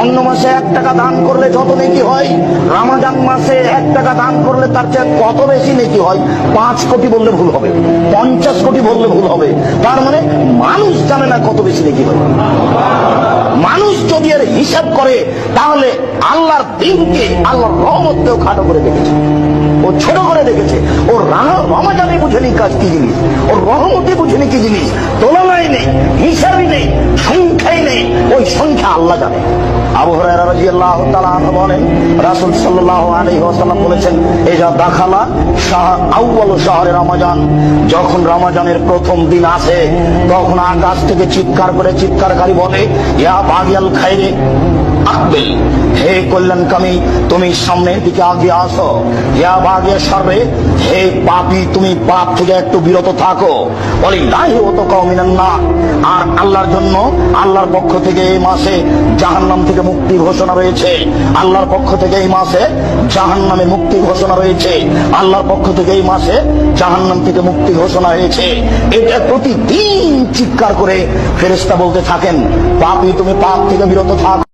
অন্য মাসে 1 টাকা দান করলে যত নেকি হয়, রমজান মাসে 1 টাকা দান করলে তার চেয়ে কত বেশি নেকি হয়। 5 কোটি বললে ভুল হবে, 50 কোটি বললে ভুল হবে। তার মানে মানুষ জানে না কত বেশি নেকি হয়। মানুষ যদি এর হিসাব করে তাহলে আল্লাহর দিনকে, আল্লাহর রহমতকেও খাটো করে দেখেছে, ও ছোট করে দেখেছে। ওর রমজানে বুঝেনি কাজ কি জিনিস, ওর রহমতে বুঝেনি কি জিনিস। তুলনায় নেই, হিসাবই নেই, সংখ্যাই নেই, ওই সংখ্যা আল্লাহ জানে। আবু হুরায়রা রাদিয়াল্লাহু তাআলা আনহু বলেন, রাসূল সাল্লাল্লাহু আলাইহি ওয়াসাল্লাম বলেছেন, ইজা দাখালা আউয়ালু শাহরি রমাজান, যখন রমজানের প্রথম দিন আসে তখন আকাশ থেকে চিৎকারকারী বলে, ইয়া বাগিয়াল খাইরে আকবিল, হে কল্যাণকামী তুমি সামনের দিকে আগে আসো। ইয়া বাগিয়া শাররে, হে পাপী তুমি পাপ থেকে একটু বিরত থাকো। ওয়ালিল্লাহি ওয়াতাকা মিনান নার, আর আল্লাহর জন্য, আল্লাহর পক্ষ থেকে এই মাসে জাহান্নাম থেকে মুক্তির ঘোষণা রয়েছে। আল্লাহর পক্ষ থেকে এই মাসে জাহান্নামে মুক্তির ঘোষণা রয়েছে। আল্লাহর পক্ষ থেকে এই মাসে জাহান্নাম থেকে মুক্তি ঘোষণা হয়েছে। এটা প্রতিদিন চিৎকার করে ফেরেশতা বলতে থাকেন, পাপী তুমি পাপ থেকে বিরত থাকো।